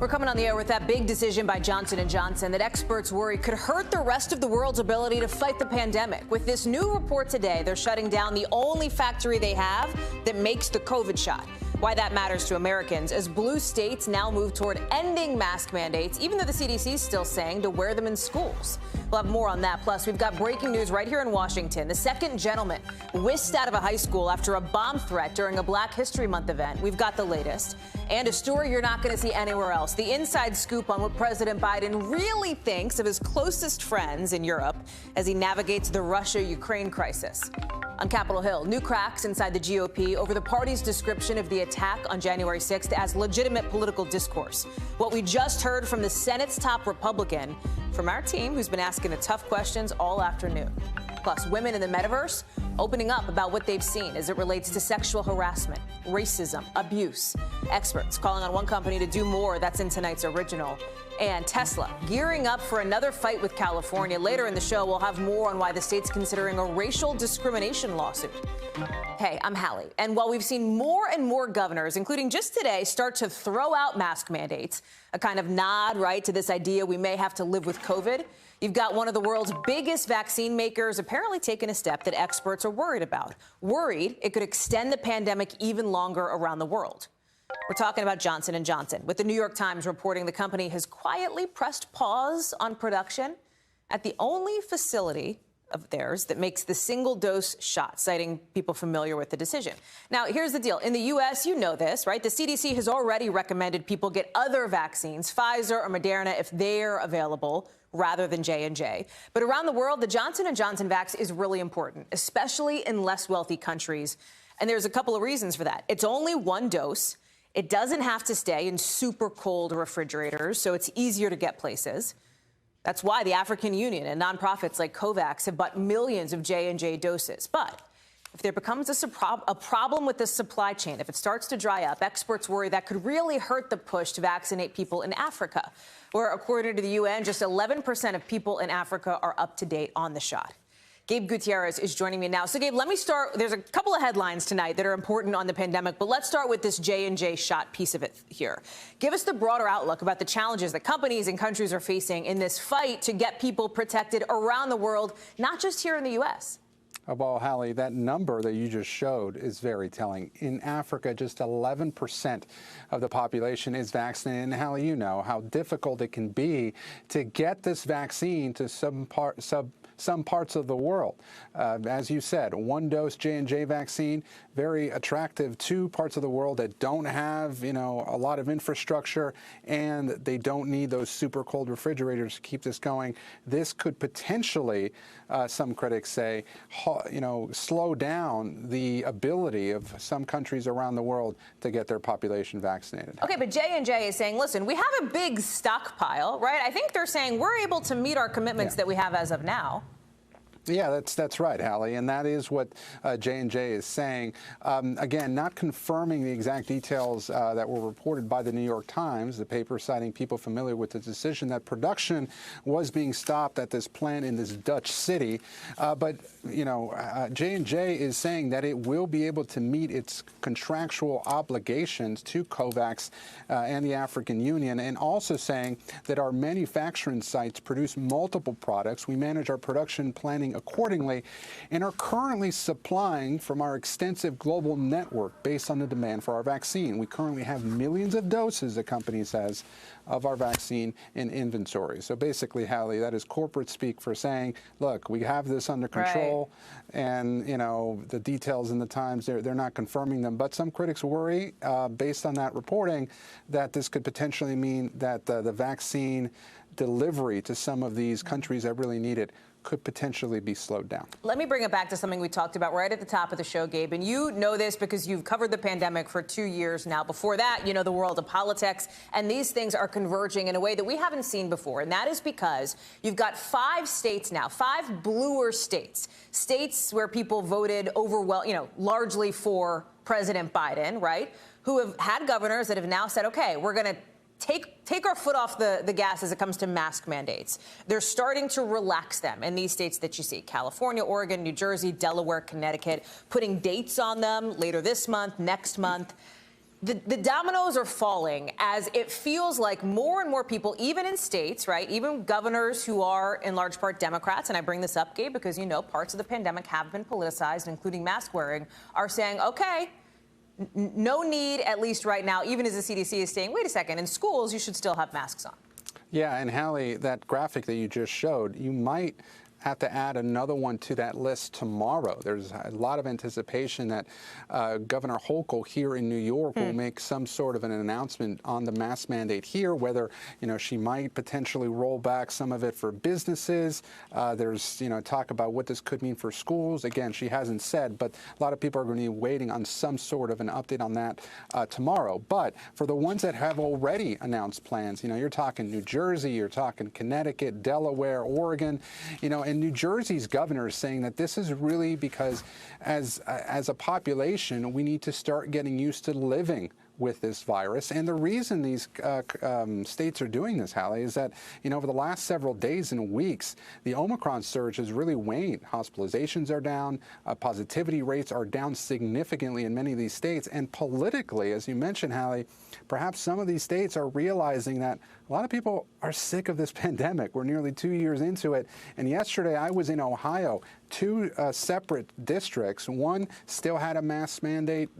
We're coming on the air with that big decision by Johnson & Johnson that experts worry could hurt the rest of the world's ability to fight the pandemic. With this new report today, they're shutting down the only factory they have that makes the COVID shot. Why that matters to Americans as blue states now move toward ending mask mandates, even though the CDC is still saying to wear them in schools. We'll have more on that. Plus, we've got breaking news right here in Washington. The second gentleman whisked out of a high school after a bomb threat during a Black History Month event. We've got the latest. And a story you're not going to see anywhere else. The inside scoop on what President Biden really thinks of his closest friends in Europe as he navigates the Russia-Ukraine crisis. On Capitol Hill, new cracks inside the GOP over the party's description of the attack on January 6th as legitimate political discourse. What we just heard from the Senate's top Republican, from our team who's been asking the tough questions all afternoon. Plus, women in the Metaverse opening up about what they've seen as it relates to sexual harassment, racism, abuse. Experts calling on one company to do more. That's in tonight's original. And Tesla gearing up for another fight with California. Later in the show, we'll have more on why the state's considering a racial discrimination lawsuit. Hey, I'm Hallie. And while we've seen more and more governors, including just today, start to throw out mask mandates, a kind of nod, right, to this idea we may have to live with COVID, you've got one of the world's biggest vaccine makers apparently taking a step that experts are worried about. Worried it could extend the pandemic even longer around the world. We're talking about Johnson & Johnson, with the New York Times reporting the company has quietly pressed pause on production at the only facility of theirs that makes the single-dose shot, citing people familiar with the decision. Now, here's the deal. In the U.S., you know this, right? The CDC has already recommended people get other vaccines, Pfizer or Moderna, if they're available, rather than J&J. But around the world, the Johnson & Johnson vax is really important, especially in less wealthy countries. And there's a couple of reasons for that. It's only one dose. It doesn't have to stay in super cold refrigerators, so it's easier to get places. That's why the African Union and nonprofits like COVAX have bought millions of J&J doses. But if there becomes a problem with the supply chain, if it starts to dry up, experts worry that could really hurt the push to vaccinate people in Africa, where, according to the UN, just 11% of people in Africa are up to date on the shot. Gabe Gutierrez is joining me now. So, Gabe, let me start. There's a couple of headlines tonight that are important on the pandemic, but let's start with this J&J shot piece of it here. Give us the broader outlook about the challenges that companies and countries are facing in this fight to get people protected around the world, not just here in the U.S. Well, Hallie, that number that you just showed is very telling. In Africa, just 11% of the population is vaccinated. And Hallie, you know how difficult it can be to get this vaccine to some parts of the world. As you said, one-dose J&J vaccine, very attractive to parts of the world that don't have, a lot of infrastructure, and they don't need those super cold refrigerators to keep this going. This could potentially, some critics say, slow down the ability of some countries around the world to get their population vaccinated. Okay, but J&J is saying, listen, we have a big stockpile, right? I think they're saying we're able to meet our commitments that we have as of now. Yeah, that's right, Hallie, and that is what J&J is saying. Again, not confirming the exact details that were reported by the New York Times, the paper citing people familiar with the decision that production was being stopped at this plant in this Dutch city. But J&J is saying that it will be able to meet its contractual obligations to COVAX and the African Union, and also saying that our manufacturing sites produce multiple products. We manage our production planning accordingly and are currently supplying from our extensive global network based on the demand for our vaccine. We currently have millions of doses, the company says, of our vaccine in inventory. So basically, Hallie, that is corporate speak for saying, look, we have this under control, right. And, the details in the Times, they're not confirming them. But some critics worry, based on that reporting, that this could potentially mean that the vaccine delivery to some of these countries that really need it could potentially be slowed down. Let me bring it back to something we talked about right at the top of the show, Gabe. And you know this because you've covered the pandemic for 2 years now. Before that, you know the world of politics. And these things are converging in a way that we haven't seen before. And that is because you've got 5 states now, 5 bluer states, states where people voted largely for President Biden, right, who have had governors that have now said, OK, we're going to take our foot off the gas as it comes to mask mandates. They're starting to relax them in these states that you see, California, Oregon, New Jersey, Delaware, Connecticut, putting dates on them later this month, next month. The dominoes are falling as it feels like more and more people, even in states, right, even governors who are in large part Democrats, and I bring this up, Gabe, because, you know, parts of the pandemic have been politicized, including mask wearing, are saying, okay, no need, at least right now, even as the CDC is saying, wait a second, in schools, you should still have masks on. Yeah, and Hallie, that graphic that you just showed, you might have to add another one to that list tomorrow. There's a lot of anticipation that Governor Hochul here in New York will make some sort of an announcement on the mask mandate here, whether, you know, she might potentially roll back some of it for businesses. There's, you know, talk about what this could mean for schools. Again, she hasn't said, but a lot of people are going to be waiting on some sort of an update on that tomorrow. But for the ones that have already announced plans, you know, you're talking New Jersey, you're talking Connecticut, Delaware, Oregon, you know, and New Jersey's governor is saying that this is really because as a population, we need to start getting used to living with this virus. And the reason these states are doing this, Hallie, is that, you know, over the last several days and weeks, the Omicron surge has really waned. Hospitalizations are down, positivity rates are down significantly in many of these states. And politically, as you mentioned, Hallie, perhaps some of these states are realizing that a lot of people are sick of this pandemic. We're nearly 2 years into it. And yesterday I was in Ohio, two separate districts. One still had a mask mandate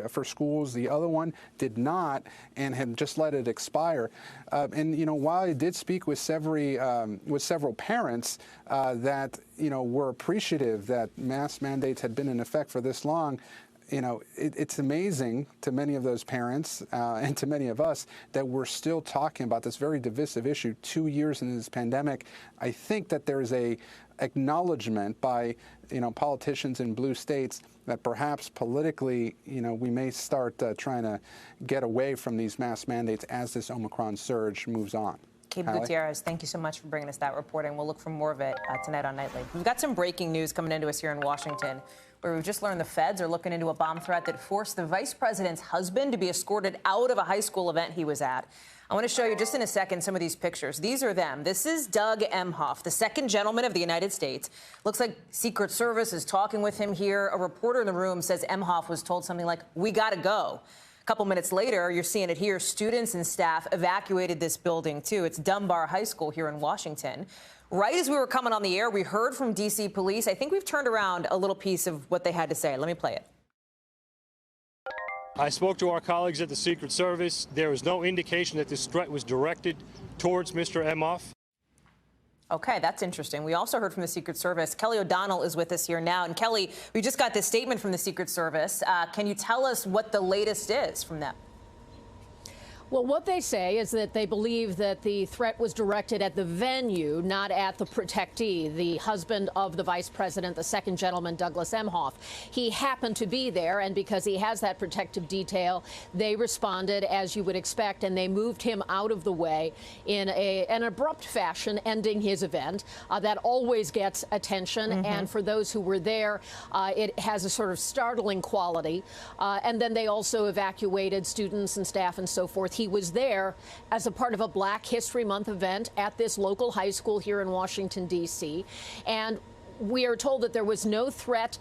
for schools. The other one did not and had just let it expire. And, you know, while I did speak with several parents that, you know, were appreciative that mask mandates had been in effect for this long, you know, it's amazing to many of those parents and to many of us that we're still talking about this very divisive issue 2 years into this pandemic. I think that there is a acknowledgement by, you know, politicians in blue states that perhaps politically, you know, we may start trying to get away from these mask mandates as this Omicron surge moves on. Gabe Gutierrez, thank you so much for bringing us that reporting. We'll look for more of it tonight on Nightly. We've got some breaking news coming into us here in Washington, where we've just learned the feds are looking into a bomb threat that forced the vice president's husband to be escorted out of a high school event he was at. I want to show you just in a second some of these pictures. These are them. This is Doug Emhoff, the second gentleman of the United States. Looks like Secret Service is talking with him here. A reporter in the room says Emhoff was told something like, "We got to go." A couple minutes later, you're seeing it here, students and staff evacuated this building, too. It's Dunbar High School here in Washington. Right as we were coming on the air, we heard from D.C. police. I think we've turned around a little piece of what they had to say. Let me play it. I spoke to our colleagues at the Secret Service. There is no indication that this threat was directed towards Mr. Emhoff. Okay, that's interesting. We also heard from the Secret Service. Kelly O'Donnell is with us here now. And Kelly, we just got this statement from the Secret Service. Can you tell us what the latest is from them? Well, what they say is that they believe that the threat was directed at the venue, not at the protectee, the husband of the vice president, the second gentleman, Douglas Emhoff. He happened to be there, and because he has that protective detail, they responded as you would expect, and they moved him out of the way in an abrupt fashion, ending his event. That always gets attention, and for those who were there, it has a sort of startling quality. And then they also evacuated students and staff and so forth. He was there as a part of a Black History Month event at this local high school here in Washington, D.C. And we are told that there was no threat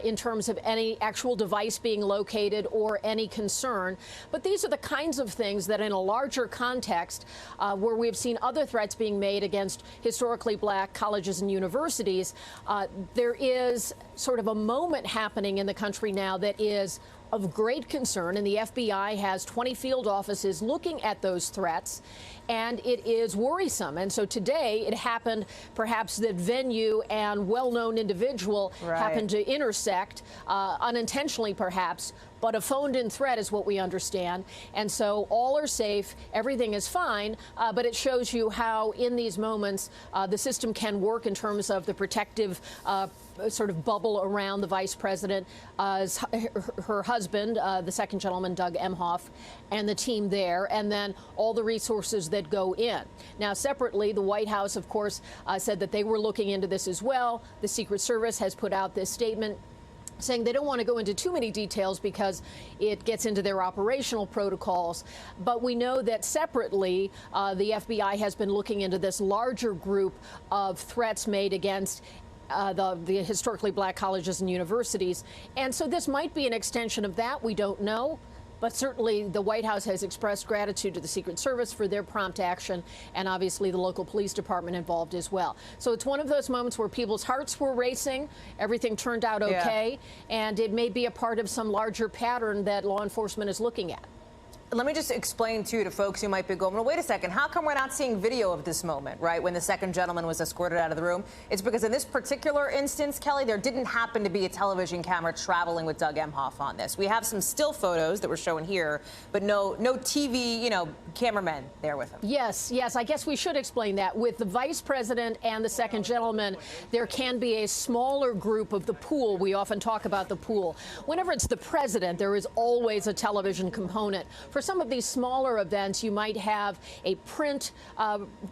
in terms of any actual device being located or any concern. But these are the kinds of things that in a larger context where we've seen other threats being made against historically Black colleges and universities, there is sort of a moment happening in the country now that is of great concern, and the FBI has 20 field offices looking at those threats, and it is worrisome. And so today it happened perhaps that venue and well-known individual happened to intersect, unintentionally perhaps, but a phoned-in threat is what we understand. And so all are safe, everything is fine, but it shows you how in these moments the system can work in terms of the protective sort of bubble around the vice president, her husband, the second gentleman, Doug Emhoff, and the team there, and then all the resources that go in. Now, separately, the White House, of course, said that they were looking into this as well. The Secret Service has put out this statement saying they don't want to go into too many details because it gets into their operational protocols. But we know that separately, the FBI has been looking into this larger group of threats made against the historically Black colleges and universities. And so this might be an extension of that. We don't know. But certainly the White House has expressed gratitude to the Secret Service for their prompt action, and obviously the local police department involved as well. So it's one of those moments where people's hearts were racing, everything turned out okay, and it may be a part of some larger pattern that law enforcement is looking at. Let me just explain, too, to folks who might be going, well, wait a second, how come we're not seeing video of this moment, right, when the second gentleman was escorted out of the room? It's because in this particular instance, Kelly, there didn't happen to be a television camera traveling with Doug Emhoff on this. We have some still photos that were shown here, but no TV, cameramen there with him. Yes, I guess we should explain that. With the vice president and the second gentleman, there can be a smaller group of the pool. We often talk about the pool. Whenever it's the president, there is always a television component. For some of these smaller events, you might have a print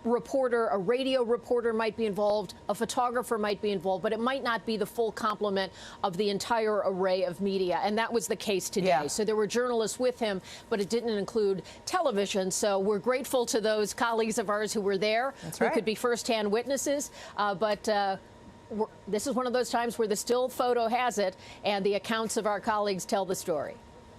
reporter, a radio reporter might be involved, a photographer might be involved, but it might not be the full complement of the entire array of media. And that was the case today. Yeah. So there were journalists with him, but it didn't include television. So we're grateful to those colleagues of ours who were there, who could be firsthand witnesses. This is one of those times where the still photo has it, and the accounts of our colleagues tell the story.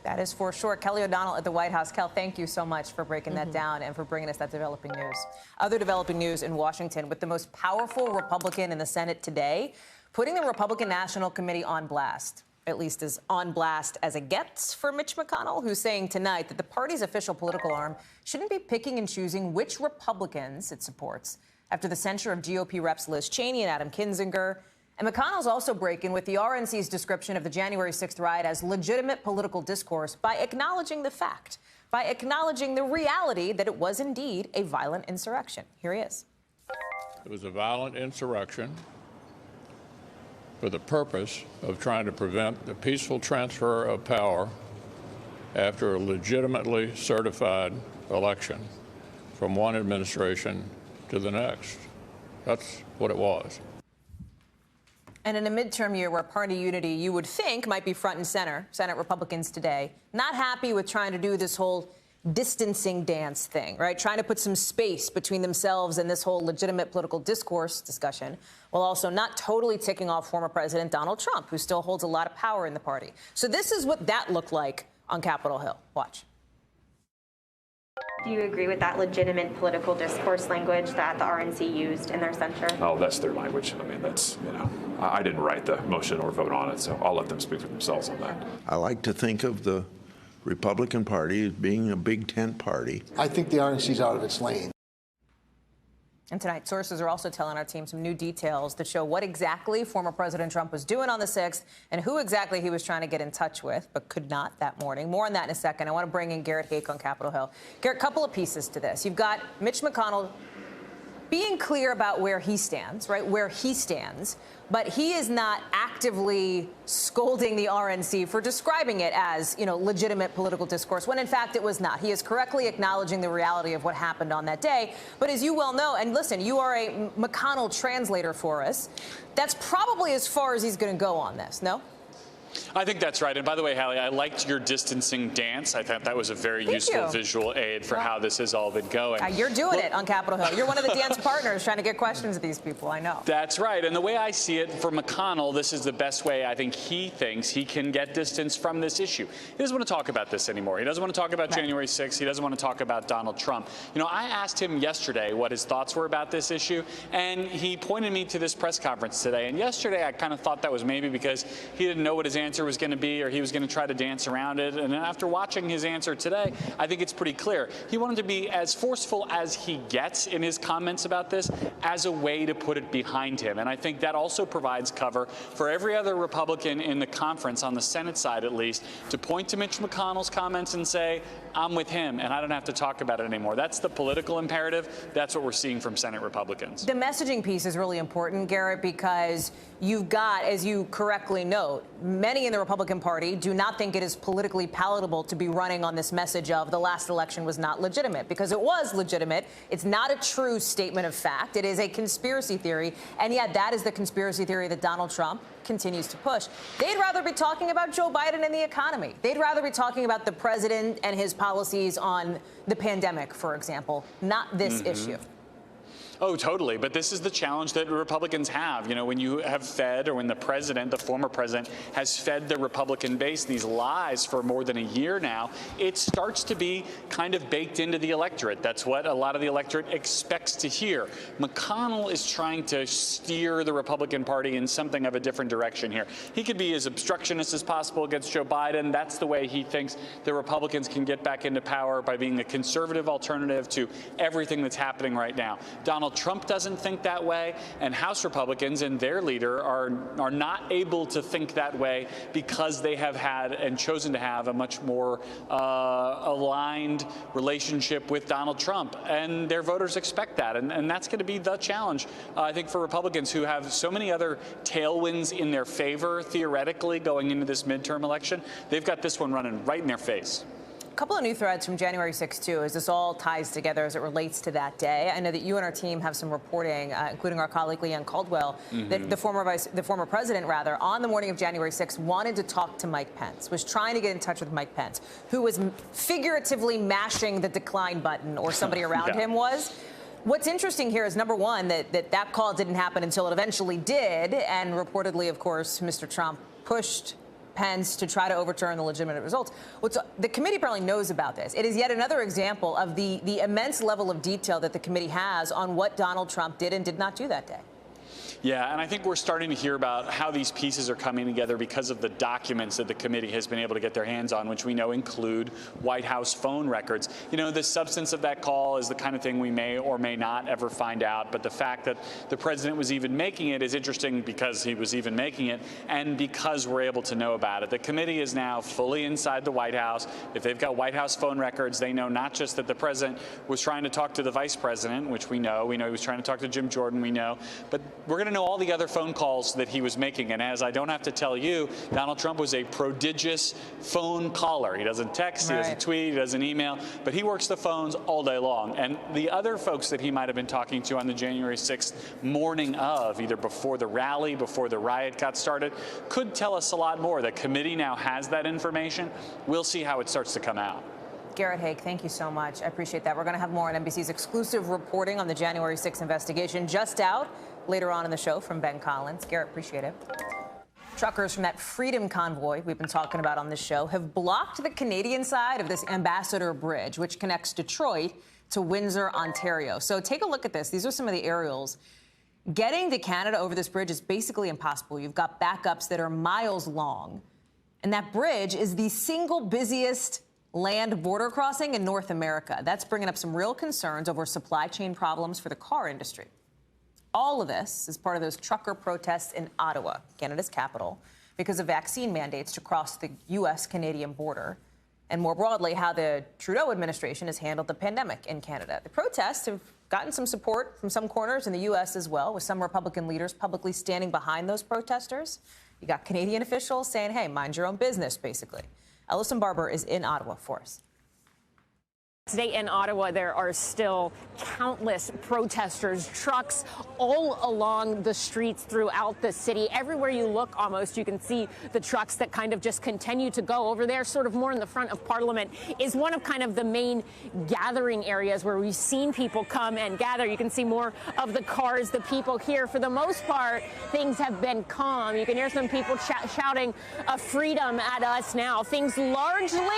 That is for sure. Kelly O'Donnell at the White House. Kel, thank you so much for breaking that down and for bringing us that developing news. Other developing news in Washington, with the most powerful Republican in the Senate today, putting the Republican National Committee on blast, at least as on blast as it gets for Mitch McConnell, who's saying tonight that the party's official political arm shouldn't be picking and choosing which Republicans it supports after the censure of GOP reps Liz Cheney and Adam Kinzinger. And McConnell's also breaking with the RNC's description of the January 6th riot as legitimate political discourse by acknowledging the fact, by acknowledging the reality that it was indeed a violent insurrection. Here he is. It was a violent insurrection for the purpose of trying to prevent the peaceful transfer of power after a legitimately certified election from one administration to the next. That's what it was. And in a midterm year where party unity, you would think, might be front and center, Senate Republicans today, not happy with trying to do this whole distancing dance thing, right? Trying to put some space between themselves and this whole legitimate political discourse discussion, while also not totally ticking off former President Donald Trump, who still holds a lot of power in the party. So this is what that looked like on Capitol Hill. Watch. Do you agree with that legitimate political discourse language that the RNC used in their censure? Oh, that's their language. I mean, that's, I didn't write the motion or vote on it, so I'll let them speak for themselves on that. I like to think of the Republican Party as being a big tent party. I think the RNC's out of its lane. And tonight, sources are also telling our team some new details that show what exactly former President Trump was doing on the 6th and who exactly he was trying to get in touch with, but could not that morning. More on that in a second. I want to bring in Garrett Haake on Capitol Hill. Garrett, a couple of pieces to this. You've got Mitch McConnell being clear about where he stands, right, where he stands, but he is not actively scolding the RNC for describing it as, legitimate political discourse, when in fact it was not. He is correctly acknowledging the reality of what happened on that day. But as you well know, and listen, you are a McConnell translator for us, that's probably as far as he's going to go on this, no? I think that's right. And by the way, Hallie, I liked your distancing dance. I thought that was a very useful visual aid for how this has all been going. You're doing it on Capitol Hill. You're one of the dance partners trying to get questions of these people, I know. That's right. And the way I see it, for McConnell, this is the best way I think he thinks he can get distance from this issue. He doesn't want to talk about this anymore. He doesn't want to talk about January 6th. He doesn't want to talk about Donald Trump. I asked him yesterday what his thoughts were about this issue, and he pointed me to this press conference today. And yesterday I kind of thought that was maybe because he didn't know what his answer was going to be, or he was going to try to dance around it. And after watching his answer today, I think it's pretty clear. He wanted to be as forceful as he gets in his comments about this as a way to put it behind him. And I think that also provides cover for every other Republican in the conference, on the Senate side at least, to point to Mitch McConnell's comments and say, I'm with him, and I don't have to talk about it anymore. That's the political imperative. That's what we're seeing from Senate Republicans. The messaging piece is really important, Garrett, because you've got, as you correctly note, many in the Republican Party do not think it is politically palatable to be running on this message of the last election was not legitimate, because it was legitimate. It's not a true statement of fact. It is a conspiracy theory. And yet that is the conspiracy theory that Donald Trump continues to push. They'd rather be talking about Joe Biden and the economy. They'd rather be talking about the president and his policies on the pandemic, for example, not this issue. Oh, totally. But this is the challenge that Republicans have. You know, when you have fed, or when the president, the former president, has fed the Republican base these lies for more than a year now, it starts to be kind of baked into the electorate. That's what a lot of the electorate expects to hear. McConnell is trying to steer the Republican Party in something of a different direction here. He could be as obstructionist as possible against Joe Biden. That's the way he thinks the Republicans can get back into power, by being a conservative alternative to everything that's happening right now. Donald Trump doesn't think that way, and House Republicans and their leader are not able to think that way because they have had and chosen to have a much more aligned relationship with Donald Trump, and their voters expect that, and that's going to be the challenge, I think, for Republicans, who have so many other tailwinds in their favor, theoretically, going into this midterm election. They've got this one running right in their face. A couple of new threads from January 6th, too, as this all ties together as it relates to that day. I know that you and our team have some reporting, including our colleague Leanne Caldwell, that the former president, on the morning of January 6th, wanted to talk to Mike Pence, was trying to get in touch with Mike Pence, who was figuratively mashing the decline button, or somebody around him was. What's interesting here is, number one, that call didn't happen until it eventually did, and reportedly, of course, Mr. Trump pushed Pence to try to overturn the legitimate results. The committee apparently knows about this. It is yet another example of the immense level of detail that the committee has on what Donald Trump did and did not do that day. Yeah, and I think we're starting to hear about how these pieces are coming together because of the documents that the committee has been able to get their hands on, which we know include White House phone records. You know, the substance of that call is the kind of thing we may or may not ever find out, but the fact that the president was even making it is interesting because he was even making it, and because we're able to know about it. The committee is now fully inside the White House. If they've got White House phone records, they know not just that the president was trying to talk to the vice president, which we know he was trying to talk to Jim Jordan, we know, but we're going to know all the other phone calls that he was making. And as I don't have to tell you, Donald Trump was a prodigious phone caller. He doesn't text, he doesn't tweet, he doesn't email, but he works the phones all day long. And the other folks that he might have been talking to on the January 6th morning of, either before the rally, before the riot got started, could tell us a lot more. The committee now has that information. We'll see how it starts to come out. Garrett Haake, thank you so much. I appreciate that. We're going to have more on NBC's exclusive reporting on the January 6th investigation just out later on in the show from Ben Collins. Garrett, appreciate it. Truckers from that Freedom Convoy we've been talking about on this show have blocked the Canadian side of this Ambassador Bridge, which connects Detroit to Windsor, Ontario. So take a look at this. These are some of the aerials. Getting to Canada over this bridge is basically impossible. You've got backups that are miles long. And that bridge is the single busiest land border crossing in North America. That's bringing up some real concerns over supply chain problems for the car industry. All of this is part of those trucker protests in Ottawa, Canada's capital, because of vaccine mandates to cross the U.S.-Canadian border, and more broadly, how the Trudeau administration has handled the pandemic in Canada. The protests have gotten some support from some corners in the U.S. as well, with some Republican leaders publicly standing behind those protesters. You got Canadian officials saying, hey, mind your own business, basically. Ellison Barber is in Ottawa for us. Today in Ottawa, there are still countless protesters, trucks all along the streets throughout the city. Everywhere you look, almost, you can see the trucks that kind of just continue to go. Over there, sort of more in the front of Parliament, is one of kind of the main gathering areas where we've seen people come and gather. You can see more of the cars, the people here. For the most part, things have been calm. You can hear some people shouting freedom at us now. Things largely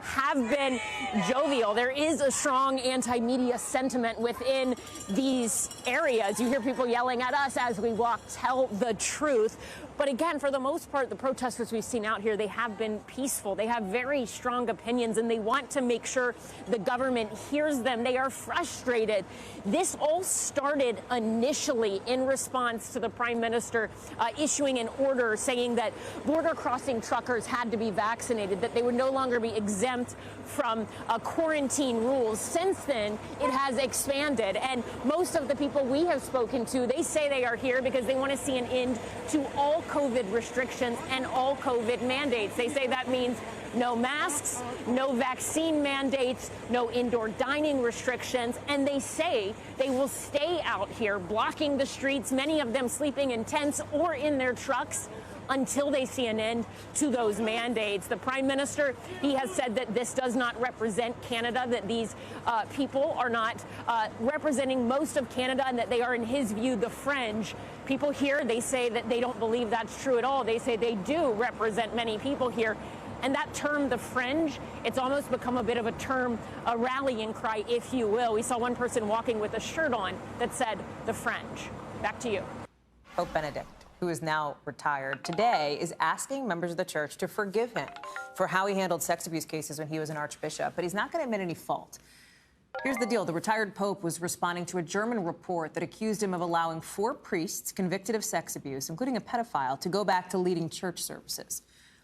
have been jovial. There is a strong anti-media sentiment within these areas. You hear people yelling at us as we walk, tell the truth. But again, for the most part, the protesters we've seen out here, they have been peaceful. They have very strong opinions, and they want to make sure the government hears them. They are frustrated. This all started initially in response to the Prime Minister issuing an order saying that border crossing truckers had to be vaccinated, that they would no longer be exempt from quarantine rules. Since then, it has expanded, and most of the people we have spoken to, they say they are here because they want to see an end to all COVID restrictions and all COVID mandates. They say that means no masks, no vaccine mandates, no indoor dining restrictions, and they say they will stay out here blocking the streets, many of them sleeping in tents or in their trucks, until they see an end to those mandates. The Prime Minister, he has said that this does not represent Canada, that these people are not representing most of Canada, and that they are, in his view, the fringe. People here, they say that they don't believe that's true at all. They say they do represent many people here. And that term, the fringe, it's almost become a bit of a term, a rallying cry, if you will. We saw one person walking with a shirt on that said, the fringe. Back to you. Pope Benedict, who is now retired, today is asking members of the church to forgive him for how he handled sex abuse cases when he was an archbishop, but he's not going to admit any fault. Here's the deal. The retired pope was responding to a German report that accused him of allowing 4 priests convicted of sex abuse, including a pedophile, to go back to leading church services.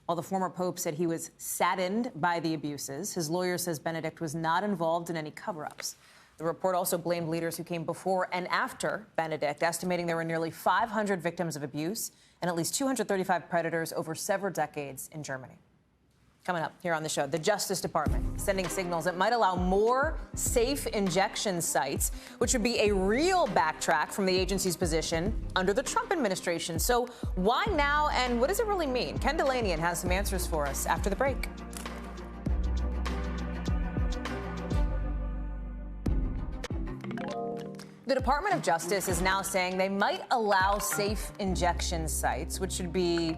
While the former pope said he was saddened by the abuses, his lawyer says Benedict was not involved in any cover-ups. The report also blamed leaders who came before and after Benedict, estimating there were nearly 500 victims of abuse and at least 235 predators over several decades in Germany. Coming up here on the show, the Justice Department sending signals that might allow more safe injection sites, which would be a real backtrack from the agency's position under the Trump administration. So why now, and what does it really mean? Ken Delanian has some answers for us after the break. The Department of Justice is now saying they might allow safe injection sites, which should be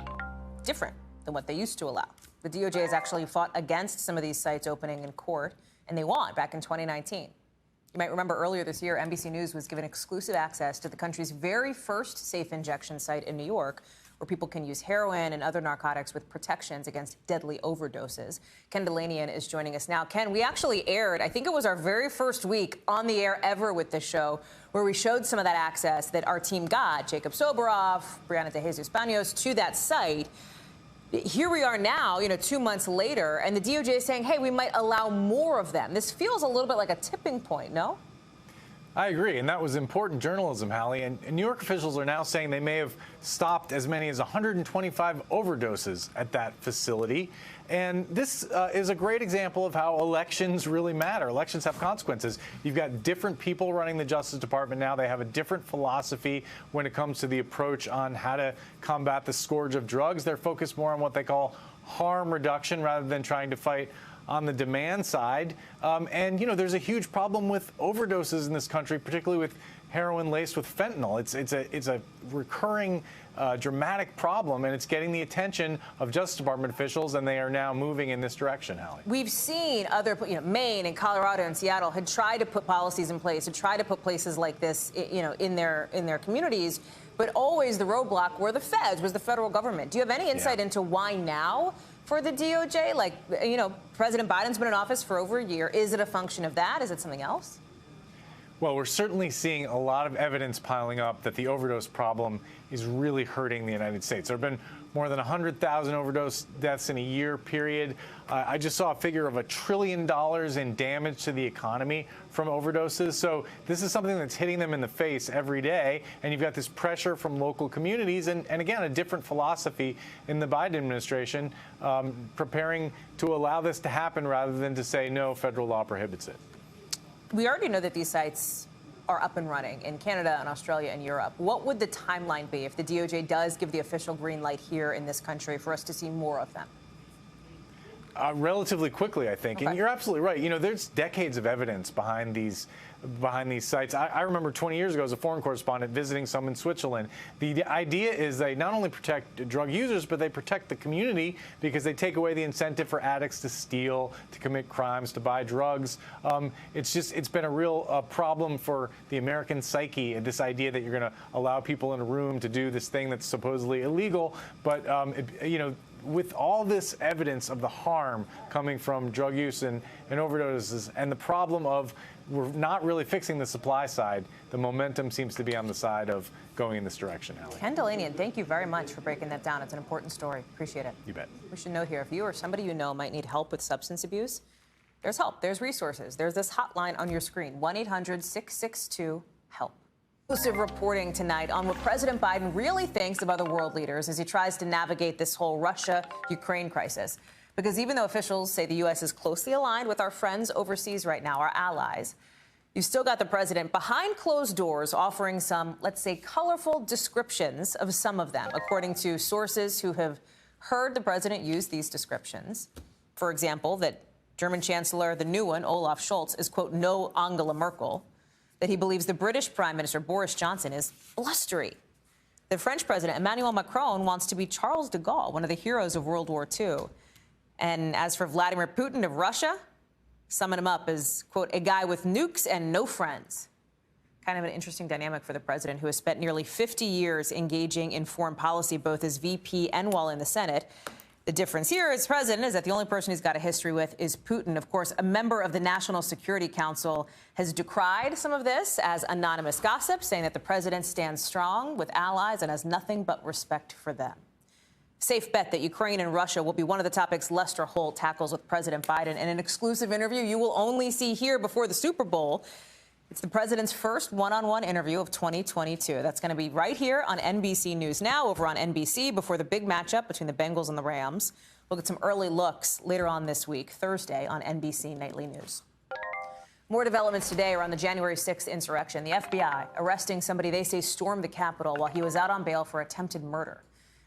different than what they used to allow. The DOJ has actually fought against some of these sites opening in court, and they won back in 2019. You might remember earlier this year, NBC News was given exclusive access to the country's very first safe injection site in New York, where people can use heroin and other narcotics with protections against deadly overdoses. Ken Delanian is joining us now. Ken, we actually aired, I think it was our very first week on the air ever with this show, where we showed some of that access that our team got, Jacob Soboroff, Brianna De Jesus Banos, to that site. Here we are now, 2 months later, and the DOJ is saying, hey, we might allow more of them. This feels a little bit like a tipping point, no? I agree, and that was important journalism, Hallie. And New York officials are now saying they may have stopped as many as 125 overdoses at that facility. And this is a great example of how elections really matter. Elections have consequences. You've got different people running the Justice Department now. They have a different philosophy when it comes to the approach on how to combat the scourge of drugs. They're focused more on what they call harm reduction rather than trying to fight on the demand side. And, there's a huge problem with overdoses in this country, particularly with heroin laced with fentanyl. It's a recurring dramatic problem, and it's getting the attention of Justice Department officials, and they are now moving in this direction, Hallie. We've seen other, Maine and Colorado and Seattle had tried to put policies in place, had tried to put places like this, in their communities, but always the roadblock were the feds, was the federal government. Do you have any insight into why now for the DOJ? President Biden's been in office for over a year. Is it a function of that? Is it something else? Well, we're certainly seeing a lot of evidence piling up that the overdose problem is really hurting the United States. There have been more than 100,000 overdose deaths in a year period. I just saw a figure of $1 trillion in damage to the economy from overdoses. So this is something that's hitting them in the face every day. And you've got this pressure from local communities and again, a different philosophy in the Biden administration, preparing to allow this to happen rather than to say, no, federal law prohibits it. We already know that these sites are up and running in Canada and Australia and Europe. What would the timeline be if the DOJ does give the official green light here in this country for us to see more of them? Relatively quickly, I think. Okay. And you're absolutely right. There's decades of evidence behind these sites. I remember 20 years ago as a foreign correspondent visiting some in Switzerland. The idea is they not only protect drug users, but they protect the community because they take away the incentive for addicts to steal, to commit crimes, to buy drugs. It's been a real problem for the American psyche, this idea that you're going to allow people in a room to do this thing that's supposedly illegal. But, with all this evidence of the harm coming from drug use and overdoses and the problem of we're not really fixing the supply side, the momentum seems to be on the side of going in this direction, Hallie. Ken Delanian, thank you very much for breaking that down. It's an important story. Appreciate it. You bet. We should note here, if you or somebody you know might need help with substance abuse, there's help. There's resources. There's this hotline on your screen, 1-800-662-HELP. Exclusive reporting tonight on what President Biden really thinks of other world leaders as he tries to navigate this whole Russia-Ukraine crisis. Because even though officials say the U.S. is closely aligned with our friends overseas right now, our allies, you still got the president behind closed doors offering some, let's say, colorful descriptions of some of them, according to sources who have heard the president use these descriptions. For example, that German Chancellor, the new one, Olaf Scholz, is, quote, no Angela Merkel, that he believes the British Prime Minister Boris Johnson is blustery. The French President Emmanuel Macron wants to be Charles de Gaulle, one of the heroes of World War II. And as for Vladimir Putin of Russia, summing him up as, quote, a guy with nukes and no friends. Kind of an interesting dynamic for the president, who has spent nearly 50 years engaging in foreign policy, both as VP and while in the Senate. The difference here as president is that the only person he's got a history with is Putin. Of course, a member of the National Security Council has decried some of this as anonymous gossip, saying that the president stands strong with allies and has nothing but respect for them. Safe bet that Ukraine and Russia will be one of the topics Lester Holt tackles with President Biden in an exclusive interview you will only see here before the Super Bowl. It's the president's first one-on-one interview of 2022. That's going to be right here on NBC News Now, over on NBC, before the big matchup between the Bengals and the Rams. We'll get some early looks later on this week, Thursday, on NBC Nightly News. More developments today around the January 6th insurrection. The FBI arresting somebody they say stormed the Capitol while he was out on bail for attempted murder.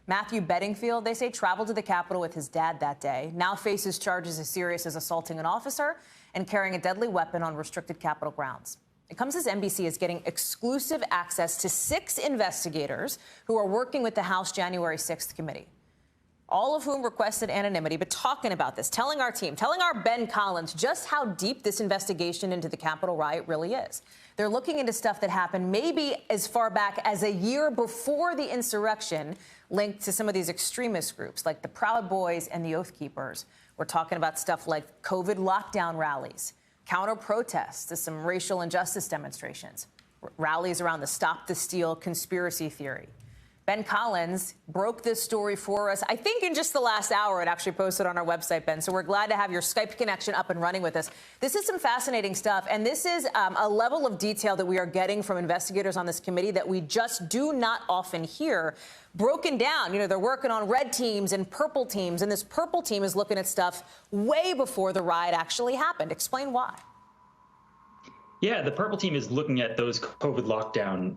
Matthew Bedingfield, they say, traveled to the Capitol with his dad that day, now faces charges as serious as assaulting an officer and carrying a deadly weapon on restricted Capitol grounds. It comes as NBC is getting exclusive access to 6 investigators who are working with the House January 6th committee, all of whom requested anonymity, but talking about this, telling our team, telling our Ben Collins just how deep this investigation into the Capitol riot really is. They're looking into stuff that happened maybe as far back as a year before the insurrection, linked to some of these extremist groups like the Proud Boys and the Oath Keepers. We're talking about stuff like COVID lockdown rallies, counter-protests to some racial injustice demonstrations, rallies around the Stop the Steal conspiracy theory. Ben Collins broke this story for us, I think in just the last hour. It actually posted on our website, Ben, so we're glad to have your Skype connection up and running with us. This is some fascinating stuff, and this is a level of detail that we are getting from investigators on this committee that we just do not often hear broken down. You know, they're working on red teams and purple teams, and this purple team is looking at stuff way before the riot actually happened. Explain why. Yeah, the purple team is looking at those COVID lockdown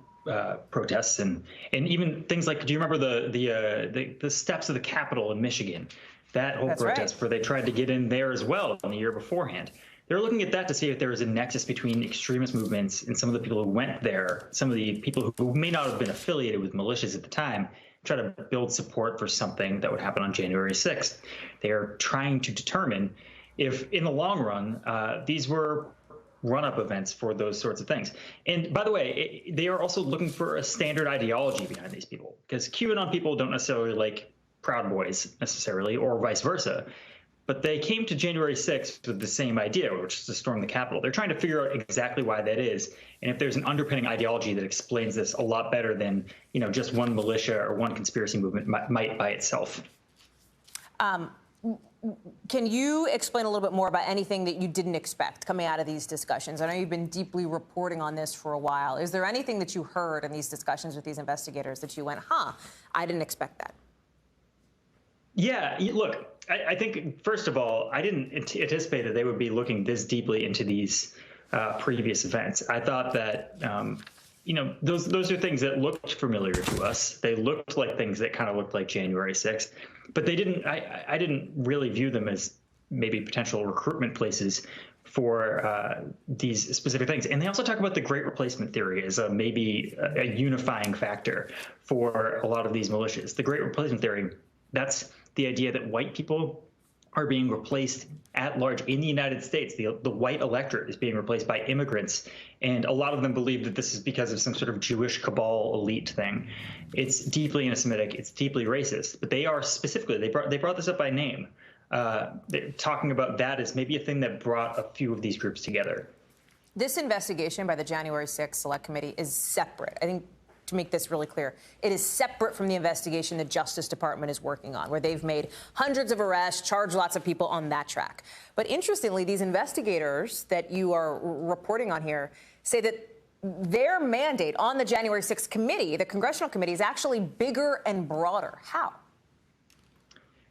protests and even things like, do you remember the steps of the Capitol in Michigan? That whole protest where they tried to get in there as well in the year beforehand. They're looking at that to see if there was a nexus between extremist movements and some of the people who went there, some of the people who may not have been affiliated with militias at the time, try to build support for something that would happen on January 6th. They are trying to determine if, in the long run, these were run-up events for those sorts of things. And by the way, they are also looking for a standard ideology behind these people, because QAnon people don't necessarily like Proud Boys necessarily, or vice versa. But they came to January 6th with the same idea, which is to storm the Capitol. They're trying to figure out exactly why that is, and if there's an underpinning ideology that explains this a lot better than, you know, just one militia or one conspiracy movement might by itself. Can you explain a little bit more about anything that you didn't expect coming out of these discussions? I know you've been deeply reporting on this for a while. Is there anything that you heard in these discussions with these investigators that you went, I didn't expect that? Yeah, look, I think, first of all, I didn't anticipate that they would be looking this deeply into these previous events. I thought that, you know, those are things that looked familiar to us. They looked like things that kind of looked like January 6th, but they didn't. I didn't really view them as maybe potential recruitment places for these specific things. And they also talk about the Great Replacement theory as maybe a unifying factor for a lot of these militias. The Great Replacement theory, that's the idea that white people are being replaced at large in the United States. The white electorate is being replaced by immigrants. And a lot of them believe that this is because of some sort of Jewish cabal elite thing. It's deeply anti-Semitic. It's deeply racist. But they are specifically, they brought this up by name. They're talking about that as maybe a thing that brought a few of these groups together. This investigation by the January 6th Select Committee is separate. I think, to make this really clear, it is separate from the investigation the Justice Department is working on, where they've made hundreds of arrests, charged lots of people on that track. But interestingly, these investigators that you are reporting on here say that their mandate on the January 6th committee, the congressional committee, is actually bigger and broader. How?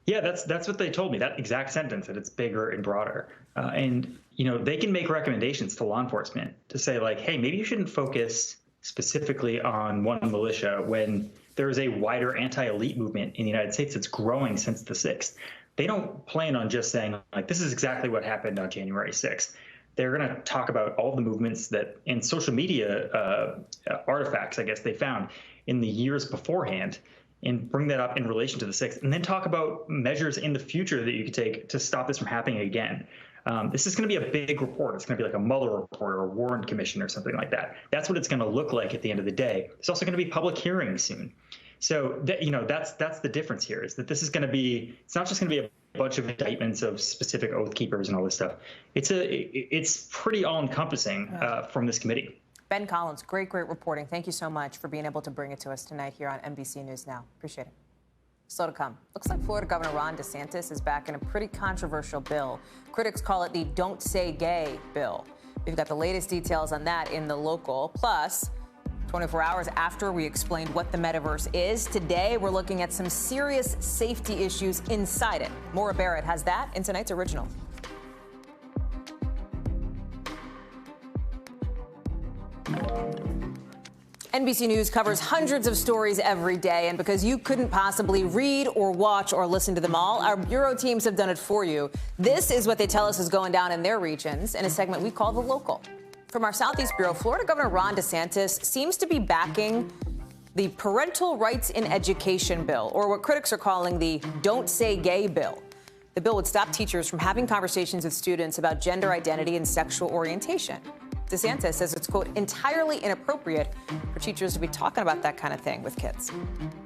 Yeah, that's what they told me, that exact sentence, that it's bigger and broader. And, they can make recommendations to law enforcement to say, like, hey, maybe you shouldn't focus specifically on one militia when there is a wider anti-elite movement in the United States that's growing since the 6th. They don't plan on just saying, like, this is exactly what happened on January 6th. They're going to talk about all the movements that and social media artifacts, I guess, they found in the years beforehand, and bring that up in relation to the 6th, and then talk about measures in the future that you could take to stop this from happening again. This is going to be a big report. It's going to be like a Mueller report or a Warren Commission or something like that. That's what it's going to look like at the end of the day. There's also going to be public hearings soon. So that's the difference here, is that this is going to be, it's not just going to be a bunch of indictments of specific oath keepers and all this stuff. It's pretty all-encompassing from this committee. Ben Collins, great reporting. Thank you so much for being able to bring it to us tonight here on NBC News Now. Appreciate it. Still to come. Looks like Florida Governor Ron DeSantis is back in a pretty controversial bill. Critics call it the Don't Say Gay bill. We've got the latest details on that in the local. Plus, 24 hours after we explained what the metaverse is, today we're looking at some serious safety issues inside it. Maura Barrett has that in tonight's original. NBC News covers hundreds of stories every day, and because you couldn't possibly read or watch or listen to them all, our bureau teams have done it for you. This is what they tell us is going down in their regions in a segment we call The Local. From our Southeast Bureau, Florida Governor Ron DeSantis seems to be backing the Parental Rights in Education bill, or what critics are calling the Don't Say Gay bill. The bill would stop teachers from having conversations with students about gender identity and sexual orientation. DeSantis says it's, quote, entirely inappropriate for teachers to be talking about that kind of thing with kids.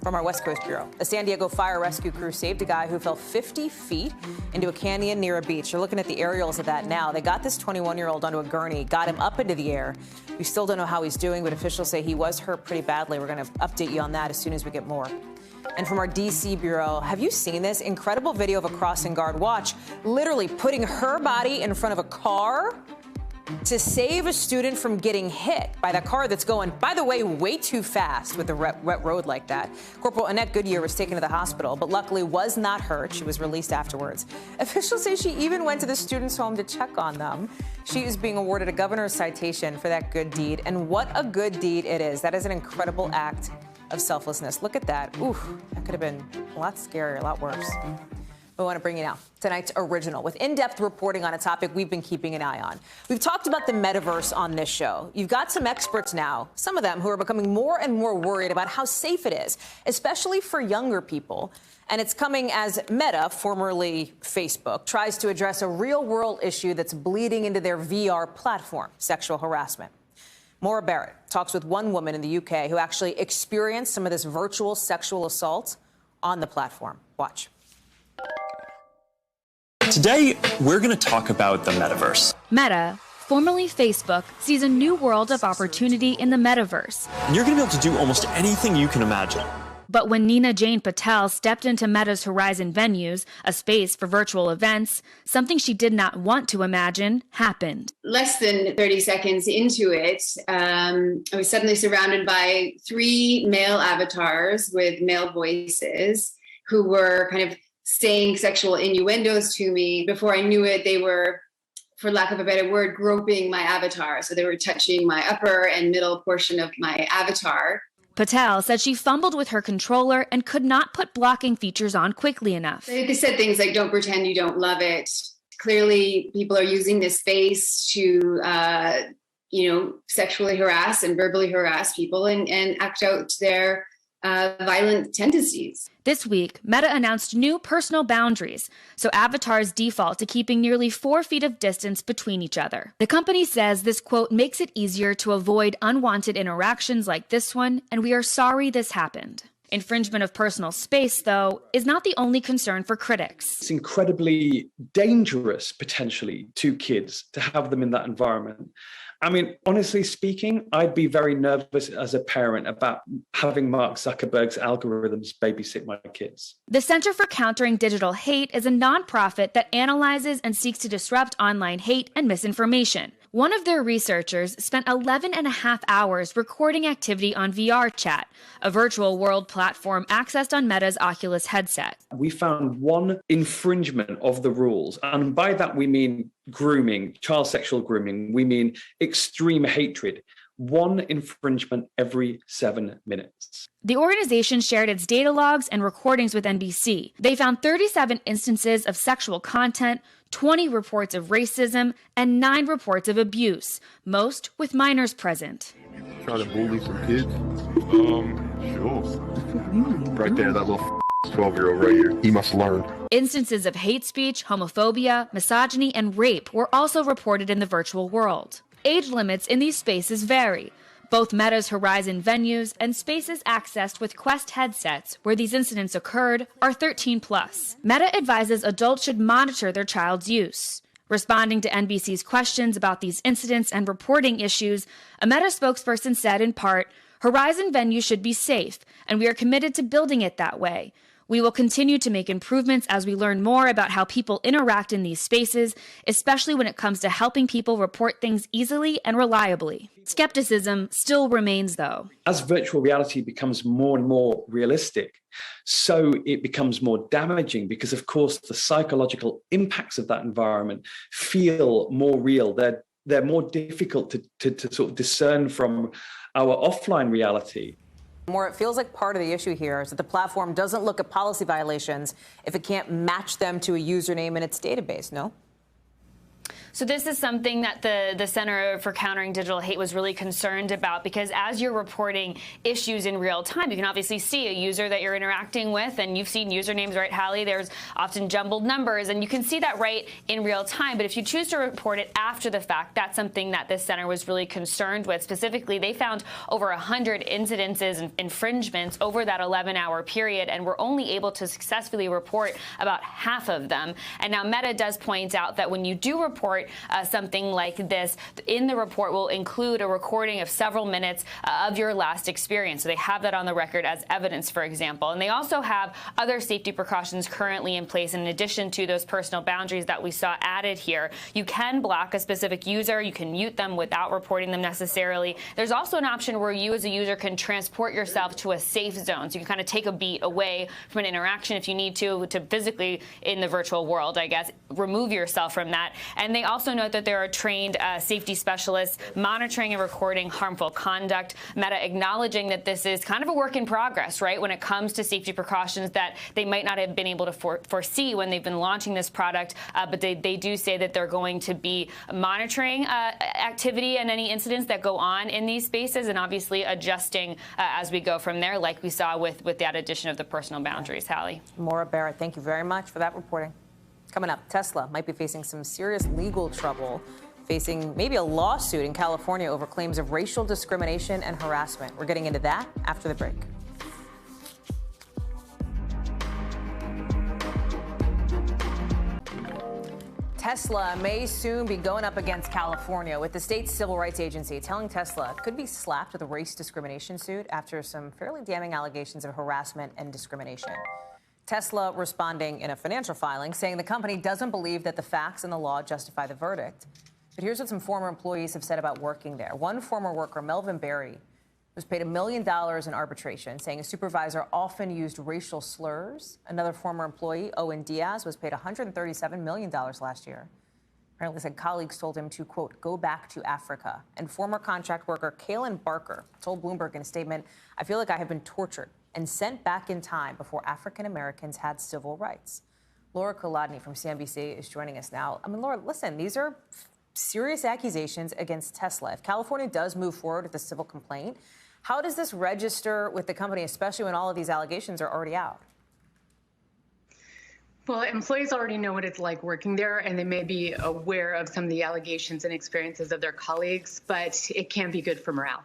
From our West Coast Bureau, a San Diego fire rescue crew saved a guy who fell 50 feet into a canyon near a beach. You're looking at the aerials of that now. They got this 21-year-old onto a gurney, got him up into the air. We still don't know how he's doing, but officials say he was hurt pretty badly. We're going to update you on that as soon as we get more. And from our D.C. Bureau, have you seen this incredible video of a crossing guard? Watch, literally putting her body in front of a car to save a student from getting hit by the car that's going, by the way, way too fast with a wet road like that. Corporal Annette Goodyear was taken to the hospital, but luckily was not hurt. She was released afterwards. Officials say she even went to the student's home to check on them. She is being awarded a governor's citation for that good deed. And what a good deed it is. That is an incredible act of selflessness. Look at that. Ooh, that could have been a lot scarier, a lot worse. We want to bring you now tonight's original with in-depth reporting on a topic we've been keeping an eye on. We've talked about the metaverse on this show. You've got some experts now, some of them who are becoming more and more worried about how safe it is, especially for younger people. And it's coming as Meta, formerly Facebook, tries to address a real-world issue that's bleeding into their VR platform, sexual harassment. Maura Barrett talks with one woman in the UK who actually experienced some of this virtual sexual assault on the platform. Watch. Today, we're going to talk about the metaverse. Meta, formerly Facebook, sees a new world of opportunity in the metaverse. And you're going to be able to do almost anything you can imagine. But when Nina Jane Patel stepped into Meta's Horizon Venues, a space for virtual events, something she did not want to imagine happened. Less than 30 seconds into it, I was suddenly surrounded by 3 male avatars with male voices who were kind of saying sexual innuendos to me. Before I knew it, they were, for lack of a better word, groping my avatar. So they were touching my upper and middle portion of my avatar. Patel said she fumbled with her controller and could not put blocking features on quickly enough. They said things like, don't pretend you don't love it. Clearly, people are using this space to, sexually harass and verbally harass people and act out their violent tendencies. This week, Meta announced new personal boundaries, so avatars default to keeping nearly 4 feet of distance between each other. The company says this, quote, makes it easier to avoid unwanted interactions like this one, and we are sorry this happened. Infringement of personal space, though, is not the only concern for critics. It's incredibly dangerous, potentially, to kids to have them in that environment. I mean, honestly speaking, I'd be very nervous as a parent about having Mark Zuckerberg's algorithms babysit my kids. The Center for Countering Digital Hate is a nonprofit that analyzes and seeks to disrupt online hate and misinformation. One of their researchers spent 11 and a half hours recording activity on VR Chat, a virtual world platform accessed on Meta's Oculus headset. We found one infringement of the rules. And by that, we mean grooming, child sexual grooming. We mean extreme hatred. One infringement every 7 minutes. The organization shared its data logs and recordings with NBC. They found 37 instances of sexual content, 20 reports of racism, and 9 reports of abuse, most with minors present. Trying to bully some kids? Sure. Right there, that little 12-year-old right here. He must learn. Instances of hate speech, homophobia, misogyny, and rape were also reported in the virtual world. Age limits in these spaces vary. Both Meta's Horizon venues and spaces accessed with Quest headsets where these incidents occurred are 13 plus. Meta advises adults should monitor their child's use. Responding to NBC's questions about these incidents and reporting issues, a Meta spokesperson said in part, "Horizon venues should be safe, and we are committed to building it that way. We will continue to make improvements as we learn more about how people interact in these spaces, especially when it comes to helping people report things easily and reliably." Skepticism still remains, though. As virtual reality becomes more and more realistic, so it becomes more damaging because, of course, the psychological impacts of that environment feel more real. They're more difficult to sort of discern from our offline reality. It feels like part of the issue here is that the platform doesn't look at policy violations if it can't match them to a username in its database, no? So this is something that the Center for Countering Digital Hate was really concerned about, because as you're reporting issues in real time, you can obviously see a user that you're interacting with, and you've seen usernames, right, Hallie? There's often jumbled numbers, and you can see that right in real time. But if you choose to report it after the fact, that's something that this center was really concerned with. Specifically, they found over 100 incidences and infringements over that 11-hour period, and were only able to successfully report about half of them. And now Meta does point out that when you do report something like this, in the report will include a recording of several minutes of your last experience. So they have that on the record as evidence, for example. And they also have other safety precautions currently in place. In addition to those personal boundaries that we saw added here, you can block a specific user. You can mute them without reporting them necessarily. There's also an option where you as a user can transport yourself to a safe zone. So you can kind of take a beat away from an interaction if you need to physically, in the virtual world, I guess, remove yourself from that. And they also note that there are trained safety specialists monitoring and recording harmful conduct. Meta acknowledging that this is kind of a work in progress, right, when it comes to safety precautions that they might not have been able to foresee when they've been launching this product. But they do say that they're going to be monitoring activity and any incidents that go on in these spaces, and obviously adjusting as we go from there, like we saw with that addition of the personal boundaries. Hallie. Maura Barrett, thank you very much for that reporting. Coming up, Tesla might be facing some serious legal trouble, facing maybe a lawsuit in California over claims of racial discrimination and harassment. We're getting into that after the break. Tesla may soon be going up against California, with the state's civil rights agency telling Tesla it could be slapped with a race discrimination suit after some fairly damning allegations of harassment and discrimination. Tesla responding in a financial filing, saying the company doesn't believe that the facts and the law justify the verdict. But here's what some former employees have said about working there. One former worker, Melvin Berry, was paid $1 million in arbitration, saying a supervisor often used racial slurs. Another former employee, Owen Diaz, was paid $137 million last year. Apparently said colleagues told him to, quote, go back to Africa. And former contract worker Kaylin Barker told Bloomberg in a statement, I feel like I have been tortured and sent back in time before African Americans had civil rights. Laura Kolodny from CNBC is joining us now. I mean, Laura, listen, these are serious accusations against Tesla. If California does move forward with a civil complaint, how does this register with the company, especially when all of these allegations are already out? Well, employees already know what it's like working there, and they may be aware of some of the allegations and experiences of their colleagues, but it can't be good for morale.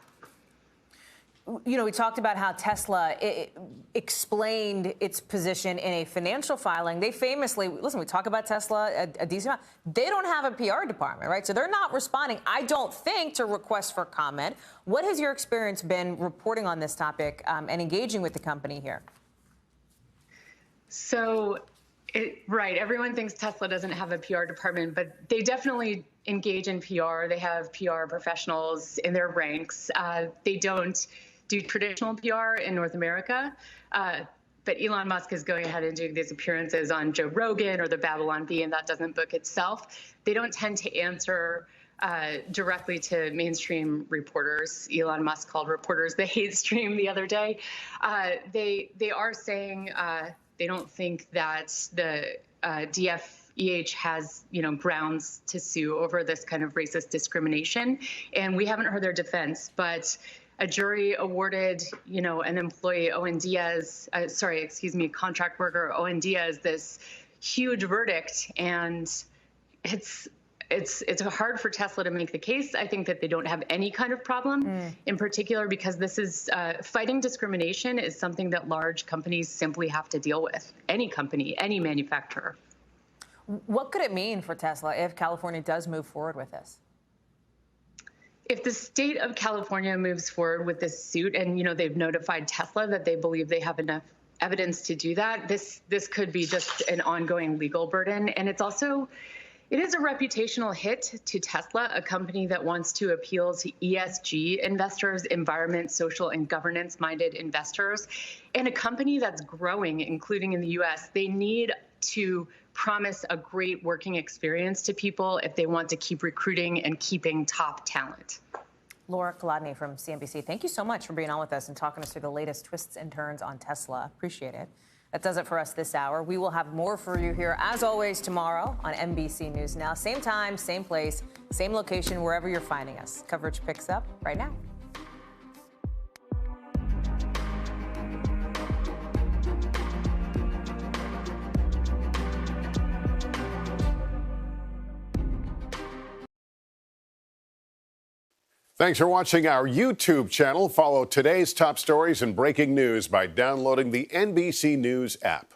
You know, we talked about how Tesla explained its position in a financial filing. They famously, listen, we talk about Tesla a decent amount. They don't have a PR department, right? So they're not responding, I don't think, to requests for comment. What has your experience been reporting on this topic and engaging with the company here? So Right. Everyone thinks Tesla doesn't have a PR department, but they definitely engage in PR. They have PR professionals in their ranks. They don't do traditional PR in North America. But Elon Musk is going ahead and doing these appearances on Joe Rogan or the Babylon Bee, and that doesn't book itself. They don't tend to answer directly to mainstream reporters. Elon Musk called reporters the hate stream the other day. They are saying they don't think that the DFEH has, grounds to sue over this kind of racist discrimination, and we haven't heard their defense. But a jury awarded, an employee, contract worker Owen Diaz, this huge verdict, and it's hard for Tesla to make the case. I think that they don't have any kind of problem, in particular because this is fighting discrimination is something that large companies simply have to deal with. Any company, any manufacturer. What could it mean for Tesla if California does move forward with this? If the state of California moves forward with this suit, and they've notified Tesla that they believe they have enough evidence to do that, this could be just an ongoing legal burden, and it is a reputational hit to Tesla, a company that wants to appeal to ESG investors, environment, social, and governance-minded investors, and a company that's growing, including in the U.S. They need to promise a great working experience to people if they want to keep recruiting and keeping top talent. Laura Kolodny from CNBC, thank you so much for being on with us and talking us through the latest twists and turns on Tesla. Appreciate it. That does it for us this hour. We will have more for you here, as always, tomorrow on NBC News Now. Same time, same place, same location, wherever you're finding us. Coverage picks up right now. Thanks for watching our YouTube channel. Follow today's top stories and breaking news by downloading the NBC News app.